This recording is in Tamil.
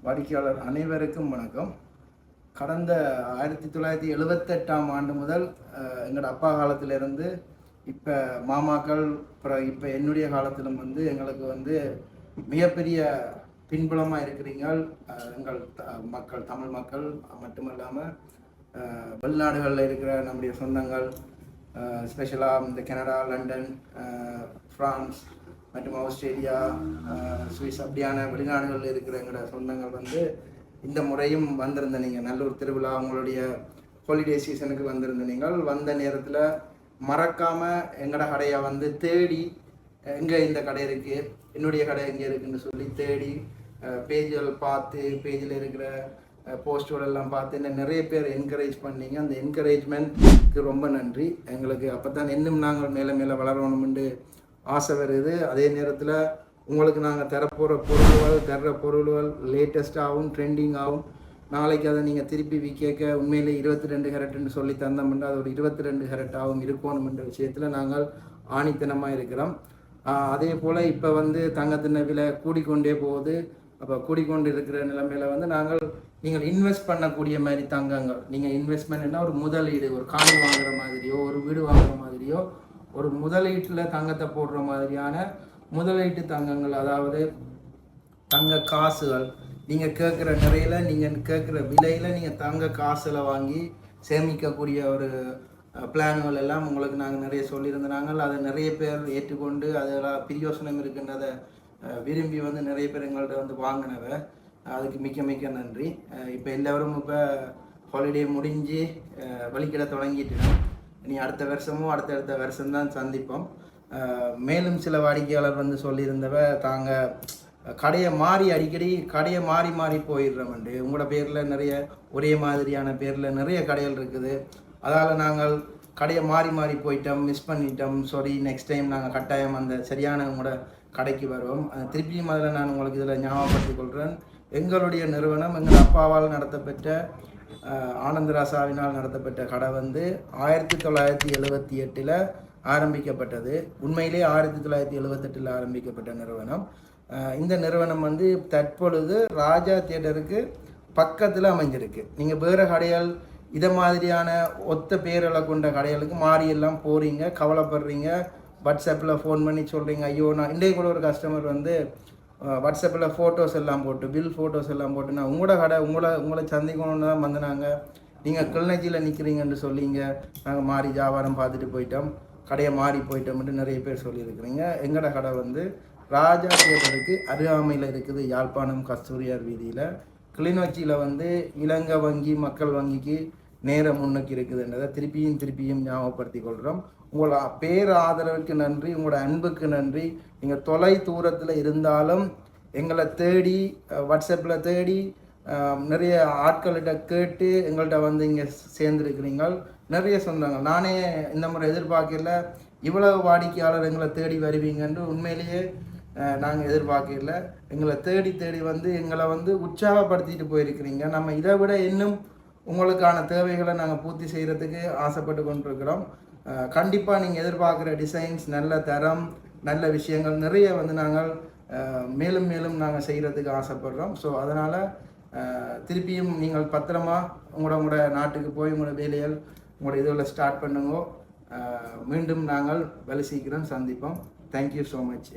வாடிக்கையாளர் அனைவருக்கும் வணக்கம். கடந்த 1978ஆம் ஆண்டு முதல் எங்களோட அப்பா காலத்திலிருந்து இப்போ மாமாக்கள் அப்புறம் இப்போ என்னுடைய காலத்திலும் வந்து எங்களுக்கு வந்து மிகப்பெரிய பின்புலமாக இருக்கிறீங்க. எங்கள் மக்கள் தமிழ் மக்கள் மட்டுமல்லாமல் வெளிநாடுகளில் இருக்கிற நம்முடைய சொந்தங்கள், ஸ்பெஷலாக இந்த கனடா, லண்டன், ஃப்ரான்ஸ் மற்றும் ஆஸ்திரேலியா, சுவிஸ் அப்படியான வெளிநாடுகளில் இருக்கிற எங்களோட சொந்தங்கள் வந்து இந்த முறையும் வந்திருந்த நீங்கள் நல்லூர் திருவிழா உங்களுடைய ஹாலிடே சீசனுக்கு வந்திருந்த நீங்கள் வந்த நேரத்தில் மறக்காமல் எங்களோட கடையை வந்து தேடி எங்கே இந்த கடை இருக்குது, என்னுடைய கடை எங்கே இருக்குதுன்னு சொல்லி தேடி பேஜுகள் பார்த்து பேஜில் இருக்கிற போஸ்டோடெல்லாம் பார்த்து என்ன நிறைய பேர் என்கரேஜ் பண்ணீங்க. அந்த என்கரேஜ்மெண்ட்க்கு ரொம்ப நன்றி. எங்களுக்கு அப்போ தான் இன்னும் நாங்கள் மேலே மேலே வளரணும்னு ஆசை வருது. அதே நேரத்தில் உங்களுக்கு நாங்கள் தர்ற பொருள்கள் லேட்டஸ்ட்டாகவும் ட்ரெண்டிங்காகவும் நாளைக்கு அதை நீங்கள் திருப்பி விற்க உண்மையிலே 22 கேரட்னு சொல்லி தந்தோம்னா அது ஒரு 22 கேரட்டாகவும் இருக்கணும்ன்ற விஷயத்தில் நாங்கள் ஆணித்தனமாக இருக்கிறோம். அதே போல் இப்போ வந்து தங்கத்தின விலை கூடிக்கொண்டே போகுது. அப்போ கூடிக்கொண்டு இருக்கிற நிலைமையில் வந்து நீங்கள் இன்வெஸ்ட் பண்ணக்கூடிய மாதிரி தங்கங்கள், நீங்கள் இன்வெஸ்ட்மெண்ட்னா ஒரு முதலீடு, ஒரு காணி வாங்குற மாதிரியோ ஒரு வீடு வாங்குற மாதிரியோ ஒரு முதலீட்டில் தங்கத்தை போடுற மாதிரியான முதலீட்டு தங்கங்கள், அதாவது தங்க காசுகள், நீங்கள் கேட்குற நிறையில் நீங்கள் கேட்குற விலையில் நீங்கள் தங்க காசில் வாங்கி சேமிக்கக்கூடிய ஒரு பிளான்கள் எல்லாம் உங்களுக்கு நாங்கள் நிறைய சொல்லியிருந்தாங்க. அதை நிறைய பேர் ஏற்றுக்கொண்டு அதெல்லாம் பிரியோசனம் இருக்கின்றதை விரும்பி வந்து நிறைய பேர் எங்கள்கிட்ட வந்து வாங்கினவ. அதுக்கு மிக்க மிக்க நன்றி. இப்போ எல்லோரும் இப்போ ஹாலிடே முடிஞ்சு வழிக்கிட தொடங்கிட்டோம். இனி அடுத்த வருஷமும் அடுத்தடுத்த வருஷம்தான் சந்திப்போம். மேலும் சில வாடிக்கையாளர் வந்து சொல்லியிருந்தவ தாங்க கடையை மாறி போயிடுறோம்ண்டு. உங்களோட பேரில் நிறைய ஒரே மாதிரியான பேரில் நிறைய கடைகள் இருக்குது. அதால் நாங்கள் கடையை மாறி போயிட்டோம், மிஸ் பண்ணிட்டோம். சாரி, நெக்ஸ்ட் டைம் நாங்கள் கட்டாயம் அந்த சரியான உங்களோட கடைக்கு வருவோம். திருப்பியும் அதில் நான் உங்களுக்கு இதில் ஞாபகப்படுத்திக் கொள்கிறேன். எங்களுடைய நிறுவனம் எங்கள் அப்பாவால் நடத்தப்பட்ட ஆனந்தராசாவினால் நடத்தப்பட்ட கடை வந்து 1978 ஆரம்பிக்கப்பட்டது. உண்மையிலே 1978 ஆரம்பிக்கப்பட்ட நிறுவனம். இந்த நிறுவனம் வந்து தற்பொழுது ராஜா தியேட்டருக்கு பக்கத்தில் அமைஞ்சிருக்கு. நீங்கள் வேறு கடைகள் இதை மாதிரியான ஒத்த பேர்களை கொண்ட கடைகளுக்கு மாறியெல்லாம் போகிறீங்க, கவலைப்படுறீங்க, வாட்ஸ்அப்பில் ஃபோன் பண்ணி சொல்கிறீங்க. ஐயோ, நான் இன்றைய கூட ஒரு கஸ்டமர் வந்து வாட்ஸ்அப்பில் ஃபோட்டோஸ் எல்லாம் போட்டு பில் ஃபோட்டோஸ் எல்லாம் போட்டு நான் உங்களோட கடை உங்களை சந்திக்கணுன்னு தான் வந்து நாங்கள் நீங்கள் கிளிநொச்சியில் நிற்கிறீங்கன்னு சொல்லிங்க நாங்கள் மாறி வியாபாரம் பார்த்துட்டு போயிட்டோம், கடையை மாறி போயிட்டோம்னு நிறைய பேர் சொல்லியிருக்கிறீங்க. எங்களோட கடை வந்து ராஜா தியேட்டருக்கு அருகாமையில் இருக்குது. யாழ்ப்பாணம் கஸ்தூரியார் வீதியில். கிளிநொச்சியில் வந்து இலங்கை வங்கி மக்கள் வங்கிக்கு நேரம் முன்னுக்கு இருக்குதுன்றதை திருப்பியும் ஞாபகப்படுத்தி கொள்கிறோம். உங்களோட பேர் ஆதரவுக்கு நன்றி, உங்களோட அன்புக்கு நன்றி. நீங்கள் தொலை தூரத்தில் இருந்தாலும் எங்களை தேடி வாட்ஸ்அப்பில் தேடி நிறைய ஆட்கள்கிட்ட கேட்டு எங்கள்கிட்ட வந்து இங்கே சேர்ந்துருக்கிறீங்க. நிறைய சொந்தங்கள் நானே இந்த முறை எதிர்பார்க்கல இவ்வளவு வாடிக்கையாளர் எங்களை தேடி வருவீங்கன்னு உண்மையிலேயே நாங்கள் எதிர்பார்க்கல. எங்களை தேடி வந்து எங்களை வந்து உற்சாகப்படுத்திட்டு போயிருக்கிறீங்க. நம்ம இதை விட இன்னும் உங்களுக்கான தேவைகளை நாங்கள் பூர்த்தி செய்கிறதுக்கு ஆசைப்பட்டு கொண்டிருக்கிறோம். கண்டிப்பாக நீங்கள் எதிர்பார்க்குற டிசைன்ஸ், நல்ல தரம், நல்ல விஷயங்கள் நிறைய வந்து நாங்கள் மேலும் நாங்கள் செய்கிறதுக்கு ஆசைப்படுறோம். ஸோ அதனால் திருப்பியும் நீங்கள் பத்திரமா உங்களோட நாட்டுக்கு போய் உங்களோட வேலைகள் உங்களோட இதில் ஸ்டார்ட் பண்ணுங்க. மீண்டும் நாங்கள் வேலை சீக்கிரம் சந்திப்போம். Thank you so much.